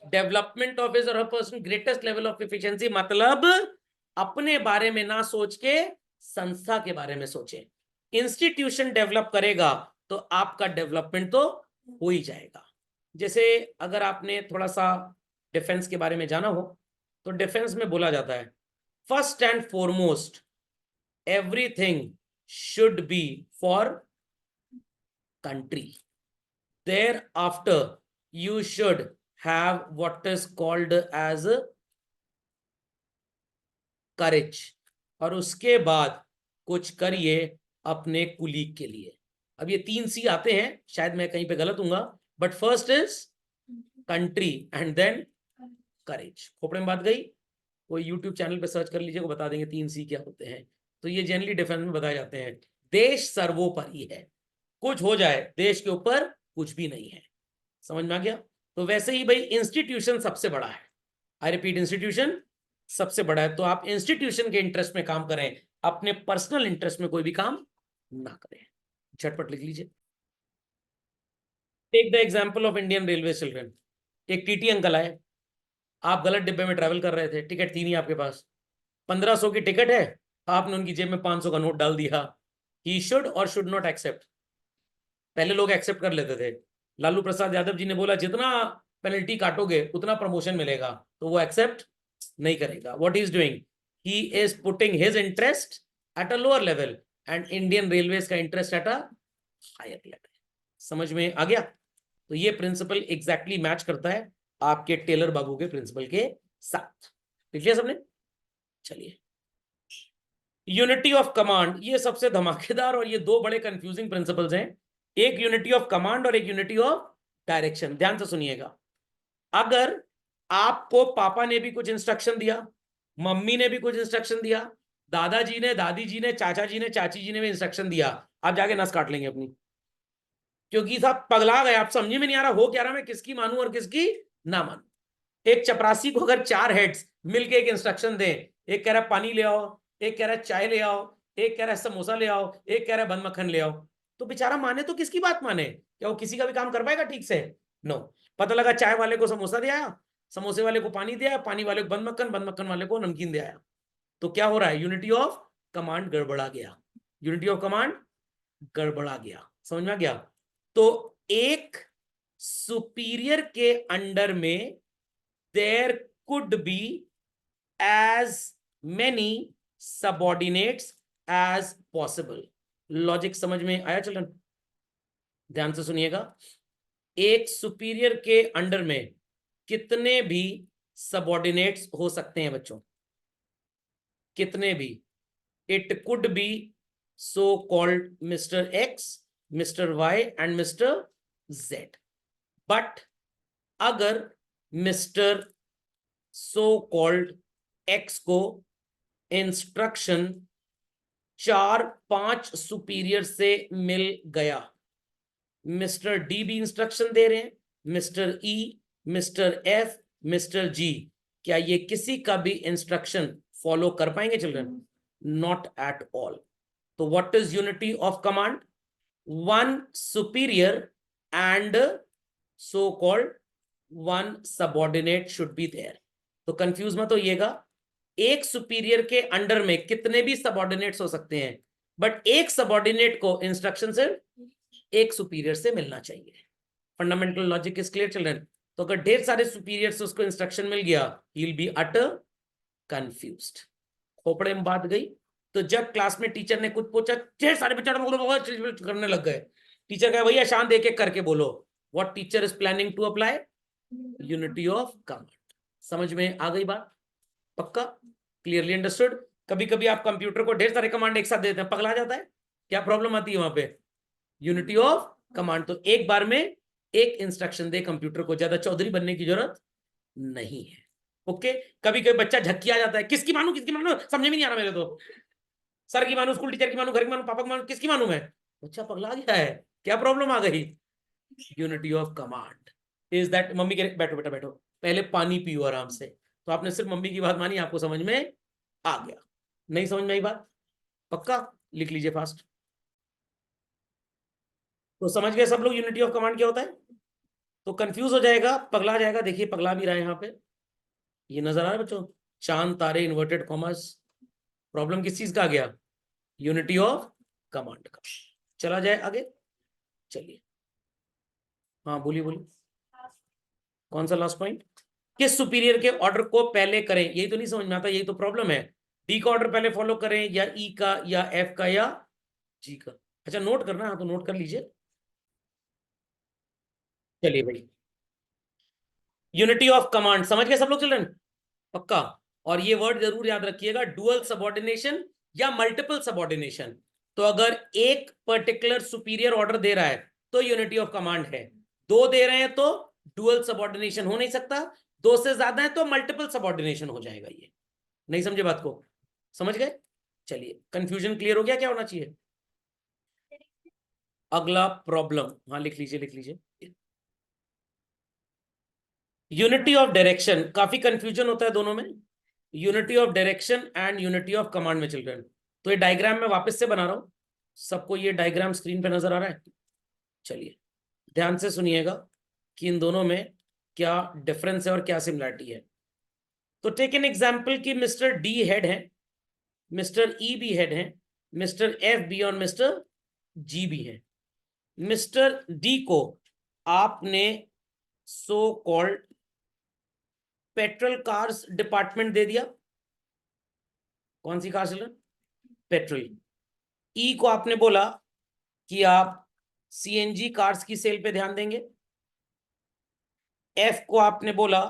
development of his or her person greatest level of efficiency. मतलब अपने बारे में ना सोच के संस्था के बारे में सोचे। इंस्टीट्यूशन डेवलप करेगा तो आपका डेवलपमेंट तो हो ही जाएगा। जैसे अगर आपने थोड़ा सा डिफेंस के बारे में जाना हो तो डिफेंस में बोला जाता है first and foremost everything should be for country. Thereafter, you should have what is called as courage. और उसके बाद कुछ करिए अपने कुलीग के लिए। अब ये 3 सी आते हैं, शायद मैं कहीं पे गलत हूंगा, but first is country and then courage. खोपड़े में बात गई। कोई यूट्यूब चैनल पे सर्च कर लीजिए, को बता देंगे 3 सी क्या होते हैं। तो ये जनरली डिफेंस में बताए जाते हैं। देश सर्वोपरि है, कुछ हो जाए देश के ऊपर कुछ भी नहीं है। समझ में आ गया? तो वैसे ही भाई इंस्टीट्यूशन सबसे बड़ा है। आई रिपीट, इंस्टीट्यूशन सबसे बड़ा है। तो आप इंस्टीट्यूशन के इंटरेस्ट में काम करें, अपने पर्सनल इंटरेस्ट में कोई भी काम ना करें। झटपट लिख लीजिए। Take the example of Indian railway children. एक टीटी अंकल आए, आप गलत डिब्बे में ट्रैवल कर रहे थे, टिकट थी नहीं आपके पास, 1500 की टिकट है, आपने उनकी जेब में 500 का नोट डाल दिया। ही शुड और शुड नॉट एक्सेप्ट? पहले लोग एक्सेप्ट कर लेते थे। लालू प्रसाद यादव जी ने बोला जितना पेनल्टी काटोगे उतना प्रमोशन मिलेगा, तो वो एक्सेप्ट नहीं करेगा। What is doing? He is putting his interest at a lower level and Indian railways का interest at a higher level. समझ में आ गया? तो ये प्रिंसिपल एग्जैक्टली मैच करता है आपके टेलर बाबू के प्रिंसिपल के साथ। लिख लिया सबने? चलिए, यूनिटी ऑफ कमांड, ये सबसे धमाकेदार और ये 2 बड़े कंफ्यूजिंग प्रिंसिपल्स हैं। एक यूनिटी ऑफ कमांड और एक यूनिटी ऑफ डायरेक्शन। ध्यान से सुनिएगा। अगर आपको पापा ने भी कुछ इंस्ट्रक्शन दिया, मम्मी ने भी कुछ इंस्ट्रक्शन दिया, दादाजी ने, दादी जी ने, चाचा जी ने, चाची जी ने भी इंस्ट्रक्शन दिया, आप जाके नस काट लेंगे अपनी, क्योंकि साहब पगला गए, आप समझ में नहीं आ रहा हो क्या रहा, मैं किसकी मानूं और किसकी ना मानूं। एक चपरासी को अगर 4 हेड्स मिलके एक इंस्ट्रक्शन दें, एक कह रहा है पानी ले आओ, एक कह रहा है चाय ले आओ, एक कह रहा है समोसा ले आओ, एक कह रहा है बन मक्खन ले आओ, तो बेचारा माने तो किसकी बात माने? क्या वो किसी का भी काम कर पाएगा ठीक से? नो। पता लगा चाय वाले को समोसा दे आया, समोसे वाले को पानी दिया, पानी वाले को बन मक्खन, बन मक्खन वाले को नमकीन दे आया। तो क्या हो रहा है? यूनिटी ऑफ कमांड गड़बड़ा गया। यूनिटी ऑफ कमांड गड़बड़ा गया। समझ में आ गया? तो एक सुपीरियर के अंडर में there could be as many subordinates as possible. Logic समझ में आया चिल्ड्रन? ध्यान से सुनिएगा। एक सुपीरियर के अंडर में कितने भी सबऑर्डिनेट्स हो सकते हैं बच्चों? कितने भी? It could be so called mister X, mister Y and mister Z. But अगर मिस्टर सो कॉल्ड एक्स को इंस्ट्रक्शन 4-5 सुपीरियर से मिल गया, मिस्टर डी भी इंस्ट्रक्शन दे रहे हैं, mister E, mister F, mister G, क्या ये किसी का भी इंस्ट्रक्शन फॉलो कर पाएंगे चिल्ड्रन? Not at all. तो what is unity of command? One superior and so called one subordinate should be there. तो कंफ्यूज मत होइएगा, एक सुपीरियर के अंडर में कितने भी सबऑर्डिनेट्स हो सकते हैं, बट एक सबऑर्डिनेट को इंस्ट्रक्शन सिर्फ एक सुपीरियर से मिलना चाहिए। Fundamental logic is clear children? तो अगर ढेर सारे सुपीरियर से उसको इंस्ट्रक्शन मिल गया, he will be utter confused. खोपड़े में बात गई। तो जब क्लास में टीचर ने कुछ पूछा, ढेर सारे बच्चे करने लग गए। टीचर कहे भैया शांत, एक एक करके बोलो। What teacher is planning to apply? Unity of command. समझ में आ गई बात? पक्का? Clearly understood? कभी कभी आप कंप्यूटर को ढेर सारे कमांड एक साथ देते हैं, पगला जाता है। क्या प्रॉब्लम आती है वहां पे? Unity of command. तो एक बार में एक इंस्ट्रक्शन दे कंप्यूटर को, ज्यादा चौधरी बनने की जरूरत नहीं है। ओके? कभी कभी बच्चा झक्की आ जाता है, किसकी मानू किसकी मानू, समझ में नहीं आ रहा मेरे तो। सर की मानू, स्कूल टीचर की मानू, घर की मानू, पापा की मानू, किसकी मानू मैं? बच्चा पगला गया है। क्या प्रॉब्लम आ गई? Unity of command is that mummy के बैठो बेटा बैठो, पहले पानी पियो आराम से। तो आपने सिर्फ मम्मी की बात मानी, आपको समझ में आ गया। नहीं समझ में आई बात? पक्का? लिख लीजिए फास्ट। तो समझ गए सब लोग यूनिटी ऑफ कमांड क्या होता है? तो कंफ्यूज हो जाएगा, पगला जाएगा। देखिए पगला भी रहा है यहाँ पे, ये नजर आ रहा है बच्चों? चांद तारे इन्वर्टेड कॉमर्स। प्रॉब्लम किस चीज का आ गया? यूनिटी ऑफ कमांड का। चला जाए आगे, चलिए। हाँ बोलिए बोलिए, कौन सा लास्ट पॉइंट? किस सुपीरियर के ऑर्डर को पहले करें? यही तो नहीं समझ में आता, यही तो प्रॉब्लम है। डी का ऑर्डर पहले फॉलो करें, या ई का, या एफ का, या जी का? अच्छा नोट करना, हाँ तो नोट कर लीजिए। चलिए भाई, यूनिटी ऑफ कमांड समझ गए सब लोग चिल्ड्रन? पक्का? और ये वर्ड जरूर याद रखिएगा, डुअल सबऑर्डिनेशन या मल्टीपल सबऑर्डिनेशन। तो अगर एक पर्टिकुलर सुपीरियर ऑर्डर दे रहा है तो यूनिटी ऑफ कमांड है। दो दे रहे हैं तो डुअल सबऑर्डिनेशन हो नहीं सकता। दो से ज्यादा है तो मल्टीपल सबऑर्डिनेशन हो जाएगा। ये नहीं समझे बात को? समझ गए? चलिए, कंफ्यूजन क्लियर हो गया? क्या होना चाहिए? अगला प्रॉब्लम, हाँ लिख लीजिए लिख लीजिए। यूनिटी ऑफ डायरेक्शन, काफी कंफ्यूजन होता है दोनों में, unity of direction and unity of command में चिल्ड्रन। तो ये डायग्राम मैं वापस से बना रहा हूं, सबको ये डायग्राम स्क्रीन पे नजर आ रहा है? चलिए ध्यान से सुनिएगा कि इन दोनों में क्या डिफरेंस है और क्या सिमिलरिटी है। तो टेक एन एग्जांपल कि मिस्टर डी हेड है, मिस्टर ई भी हेड है, मिस्टर एफ भी और मिस्टर जी भी है। मिस्टर डी को आपने so called petrol cars department दे दिया। कौन सी कार चल रहा? पेट्रोल। ई को आपने बोला कि आप सीएनजी कार्स की सेल पे ध्यान देंगे। एफ को आपने बोला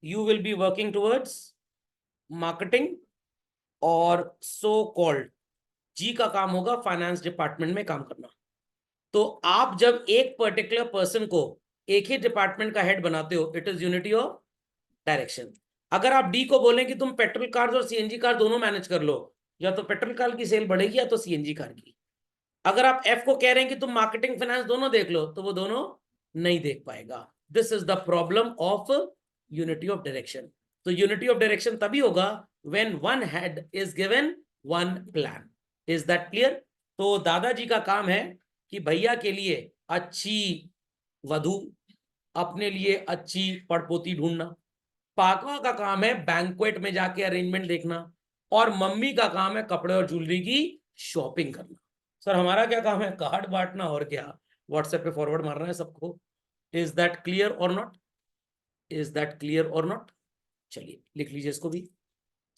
you will be working towards marketing. और सो कॉल्ड जी का काम होगा फाइनेंस डिपार्टमेंट में काम करना। तो आप जब एक पर्टिकुलर पर्सन को एक ही डिपार्टमेंट का हेड बनाते हो, it is unity of direction. अगर आप डी को बोलें कि तुम पेट्रोल कार्स और सीएनजी कार दोनों मैनेज कर लो, या तो पेट्रोल कार की सेल बढ़ेगी या तो सीएनजी कार की। अगर आप एफ को कह रहे हैं कि तुम मार्केटिंग फाइनेंस दोनों देख लो, तो वो दोनों नहीं देख पाएगा। This is the problem of unity of direction. तो यूनिटी ऑफ डायरेक्शन तभी होगा when one head is given one plan. Is that clear? तो दादाजी का काम है कि भैया के लिए अच्छी वधु, अपने लिए अच्छी पड़पोती ढूंढना। पापा का काम है बैंक्वेट में जाके अरेंजमेंट देखना। और मम्मी का काम है कपड़े और ज्वेलरी की शॉपिंग करना। सर हमारा क्या काम है? कार्ड बांटना और क्या, व्हाट्सएप पे फॉरवर्ड मारना है सबको। Is that clear or not? Is that clear or not? चलिए लिख लीजिए इसको भी।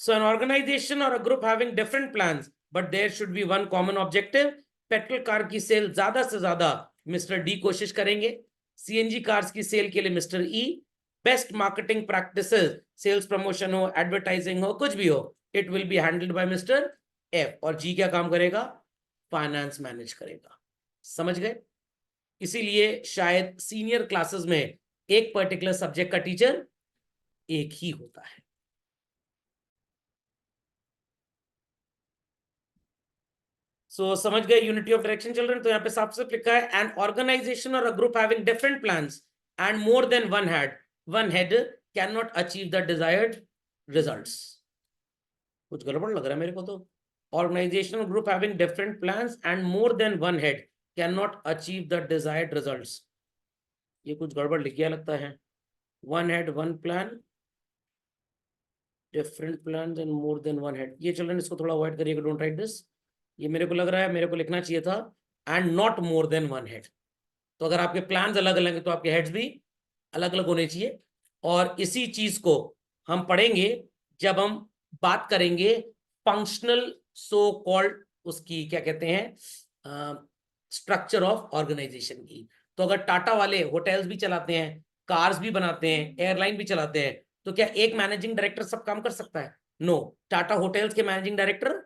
So an organisation or a group having different plans but there should be one common objective. Petrol car की सेल ज्यादा से ज्यादा मिस्टर डी कोशिश करेंगे। सीएनजी कार्स की सेल के लिए mister E. Best marketing practices, sales promotion हो, एडवर्टाइजिंग हो, कुछ भी हो, it will be handled by mister F. और जी क्या काम करेगा? फाइनेंस मैनेज करेगा। समझ गए? इसीलिए शायद सीनियर क्लासेस में एक पर्टिकुलर सब्जेक्ट का टीचर एक ही होता है। समझ गए यूनिटी ऑफ डायरेक्शन चिल्ड्रन? तो यहाँ पे साफ साफ लिखा है an organisation or a group having different plans and more than one head can not achieve the desired results. कुछ गड़बड़ लग रहा है मेरे को तो। Organisation group having different plans and more than one head can not achieve the desired results. ये कुछ गड़बड़ लिख गया लगता है। One head one plan, different plan and more than one head. ये चिल्ड्रन इसको थोड़ा अवॉइड करिएगा, डोंट राइट दिस। ये मेरे को लग रहा है मेरे को लिखना चाहिए था and not more than one head. तो अगर आपके प्लान्स अलग अलग हैं तो आपके हेड्स भी अलग अलग होने चाहिए। और इसी चीज को हम पढ़ेंगे जब हम बात करेंगे फंक्शनल सो कॉल्ड उसकी क्या कहते हैं स्ट्रक्चर ऑफ ऑर्गेनाइजेशन की। तो अगर टाटा वाले होटल्स भी चलाते हैं, कार्स भी बनाते हैं, एयरलाइन भी चलाते हैं, तो क्या एक मैनेजिंग डायरेक्टर सब काम कर सकता है? नो। टाटा होटल्स के मैनेजिंग डायरेक्टर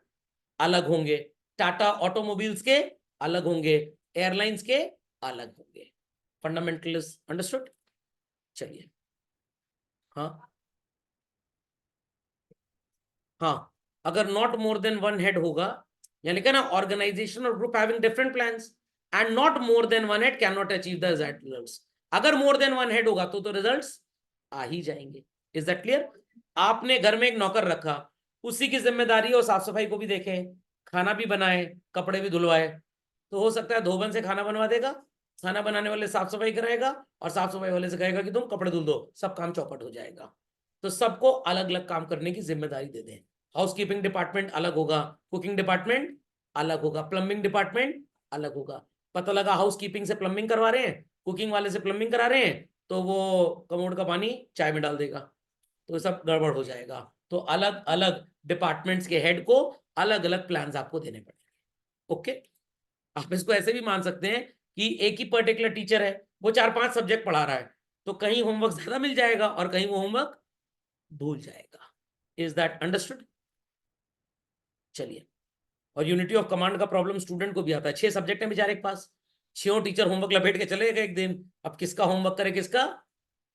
अलग होंगे, टाटा ऑटोमोबाइल्स के अलग होंगे, एयरलाइंस के अलग होंगे। Fundamental is understood. चलिए, हाँ हाँ, अगर not more than one head होगा, यानी कि ना ऑर्गेनाइजेशन और group having different plans and not more than one head can not achieve the results. अगर मोर देन वन हेड होगा तो रिजल्ट्स आ ही जाएंगे। Is that clear? आपने घर में एक नौकर रखा, उसी की जिम्मेदारी और साफ सफाई को भी देखे, खाना भी बनाए, कपड़े भी धुलवाए, तो हो सकता है धोबन से खाना बनवा देगा, खाना बनाने वाले साफ सफाई कराएगा, और साफ सफाई वाले से कहेगा कि तुम कपड़े धुल दो, सब काम चौपट हो जाएगा। तो सबको अलग अलग काम करने की जिम्मेदारी दे दें। हाउसकीपिंग डिपार्टमेंट अलग होगा, कुकिंग डिपार्टमेंट अलग होगा, प्लम्बिंग डिपार्टमेंट अलग होगा। पता लगा हाउसकीपिंग से प्लम्बिंग करवा रहे हैं, कुकिंग वाले से प्लम्बिंग करा रहे हैं, तो वो कमोड का पानी चाय में डाल देगा, तो सब गड़बड़ हो जाएगा। तो अलग अलग डिपार्टमेंट्स के हेड को अलग अलग प्लान्स आपको देने पड़ेंगे। ओके, आप इसको ऐसे भी मान सकते हैं कि एक ही पर्टिकुलर टीचर है, वो 4-5 सब्जेक्ट पढ़ा रहा है, तो कहीं होमवर्क ज्यादा मिल जाएगा और कहीं वो होमवर्क भूल जाएगा। Is that understood? चलिए, और यूनिटी ऑफ कमांड का प्रॉब्लम स्टूडेंट को भी आता है। 6 सब्जेक्ट है बेचारे के पास, 6 टीचर होमवर्क लपेट के चले गए एक दिन, अब किसका होमवर्क करे किसका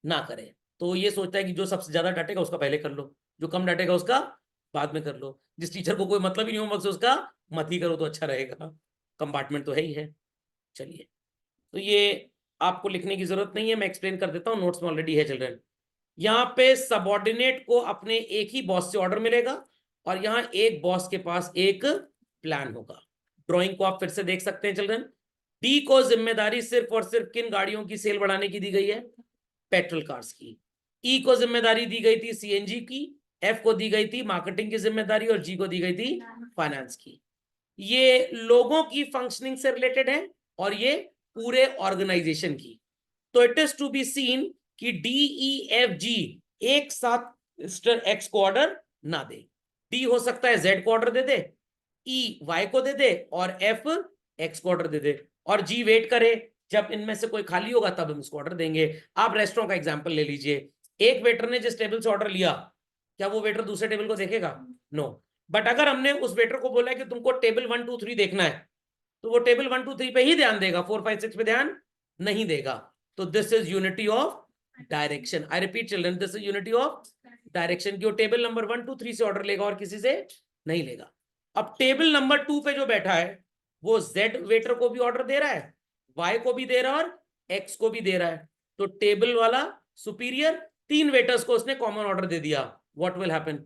ना करे। तो ये सोचता है कि जो सबसे ज्यादा डांटेगा उसका पहले कर लो, जो कम डांटेगा उसका बाद में कर लो, जिस टीचर को कोई मतलब ही नहीं होमवर्क से उसका मत ही करो तो अच्छा रहेगा। कंपार्टमेंट तो है ही है। चलिए, तो ये आपको लिखने की जरूरत नहीं है, मैं एक्सप्लेन कर देता हूँ, नोट्स में ऑलरेडी है चिल्ड्रन। यहाँ पे सबऑर्डिनेट को अपने एक ही बॉस से ऑर्डर मिलेगा, और यहाँ एक बॉस के पास एक प्लान होगा। ड्राइंग को आप फिर से देख सकते हैं चिल्ड्रन। डी को जिम्मेदारी सिर्फ और सिर्फ किन गाड़ियों की सेल बढ़ाने की दी गई है? पेट्रोल कार्स की। ई को जिम्मेदारी दी गई थी सीएनजी की, एफ को दी गई थी मार्केटिंग की जिम्मेदारी, और जी को दी गई थी फाइनेंस की। ये लोगों की फंक्शनिंग से रिलेटेड है और ये पूरे ऑर्गेनाइजेशन की। तो it is to be seen कि डी ई एफ जी एक साथ मिस्टर एक्स को ऑर्डर ना दे। डी हो सकता है जेड को ऑर्डर दे दे, ई वाई को दे दे, और एफ एक्स को ऑर्डर दे दे, और जी वेट करे, जब इनमें से कोई खाली होगा तब हम इसको ऑर्डर देंगे। आप रेस्टोरेंट का एग्जांपल ले लीजिए, एक वेटर ने जिस टेबल से ऑर्डर लिया, क्या वो वेटर दूसरे टेबल को देखेगा? नो। बट अगर हमने उस वेटर को बोला कि तुमको टेबल 1 2 3 देखना है, तो वो टेबल 1 2 3 पे ही ध्यान देगा, 4 5 6 पे ध्यान नहीं देगा। तो this is unity of direction. I repeat children, this is unity of direction की वो टेबल नंबर 1 2 3 से ऑर्डर लेगा और किसी से नहीं लेगा। अब टेबल नंबर 2 पे जो बैठा है वो जेड वेटर को भी ऑर्डर दे रहा है, वाई को भी दे रहा है और एक्स को भी दे रहा है। तो टेबल वाला सुपीरियर 3 वेटर्स को उसने कॉमन ऑर्डर दे दिया, what will happen?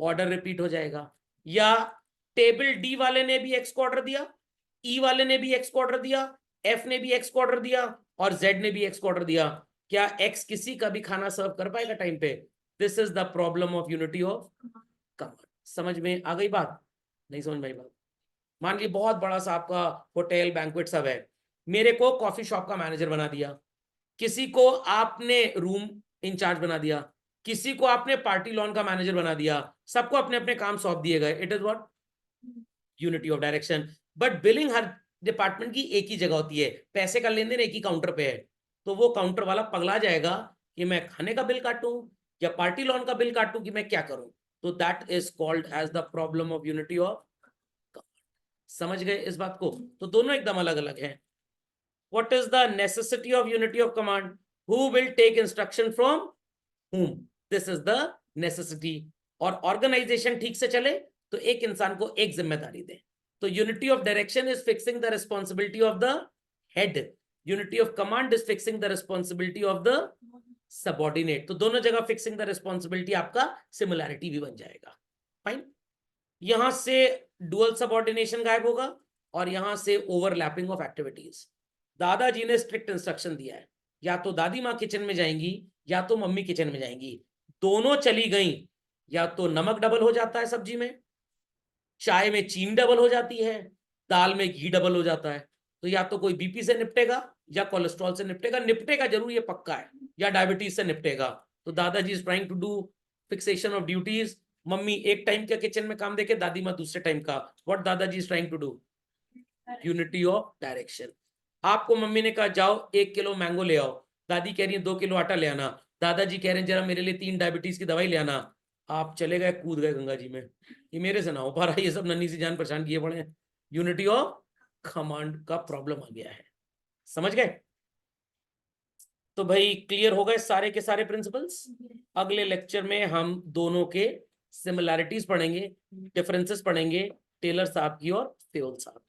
Order repeat हो जाएगा। या टेबल डी वाले ने भी एक्स को ऑर्डर दिया, ई वाले ने भी एक्स को ऑर्डर दिया, एफ ने भी एक्स को ऑर्डर दिया, और जेड ने भी एक्स को ऑर्डर दिया, क्या एक्स किसी का भी खाना सर्व कर पाएगा टाइम पे? This is the problem of unity of command. समझ में आ गई बात? नहीं समझ में आई बात? मान लीजिए बहुत बड़ा सा आपका होटल बैंक्वेट सब है, मेरे को कॉफी शॉप का मैनेजर बना दिया, किसी को आपने रूम इंचार्ज बना दिया, किसी को आपने पार्टी लॉन का मैनेजर बना दिया, सबको अपने अपने काम सौंप दिए गए। It is what? Unity of direction. But billing her department की एक ही जगह होती है, पैसे का लेन देन एक ही काउंटर पे है, तो वो काउंटर वाला पगला जाएगा कि मैं खाने का बिल काटूं या पार्टी लॉन का बिल काटूं कि मैं क्या करूं। तो that is called as the problem of unity of. समझ गए इस बात को? तो दोनों एकदम अलग अलग हैं। What is the necessity of unity of command? Who will take instruction from whom? This is the necessity. और ऑर्गेनाइजेशन ठीक से चले तो एक इंसान को एक जिम्मेदारी दे। तो unity of direction is fixing the responsibility of the head, unity of command is fixing the responsibility of the subordinate. तो दोनों जगह फिक्सिंग द रिस्पॉन्सिबिलिटी आपका सिमिलैरिटी भी बन जाएगा। फाइन। यहां से डुअल सबऑर्डिनेशन गायब होगा और यहां से ओवरलैपिंग ऑफ एक्टिविटीज। दादाजी ने स्ट्रिक्ट इंस्ट्रक्शन दिया है, या तो दादी माँ किचन में जाएंगी या तो मम्मी किचन में जाएंगी, दोनों चली गई, या तो नमक डबल हो जाता है सब्जी में, चाय में चीनी डबल हो जाती है, दाल में घी डबल हो जाता है। तो या तो कोई बीपी से निपटेगा या कोलेस्ट्रॉल से निपटेगा, निपटेगा जरूर ये पक्का है, या डायबिटीज से निपटेगा। तो दादाजी is trying to do fixation of duties, मम्मी एक टाइम का किचन में काम देके दादी माँ दूसरे टाइम का, व्हाट दादाजी is trying to do, unity of direction. आपको मम्मी ने कहा जाओ 1 किलो मैंगो ले आओ, दादी कह रही है 2 किलो आटा ले आना, दादाजी कह रहे हैं जरा मेरे लिए 3 डायबिटीज की दवाई ले आना, आप चले गए कूद गए गंगा जी में, ये मेरे से ना हो पा रहा, ये सब नन्ही सी जान परेशान किए पड़े हैं। यूनिटी ऑफ कमांड का प्रॉब्लम आ गया है, समझ गए? तो भाई क्लियर हो गए सारे के सारे प्रिंसिपल्स। अगले लेक्चर में हम दोनों के सिमिलैरिटीज पढ़ेंगे, डिफरेंसेस पढ़ेंगे, टेलर साहब की और फेयोल साहब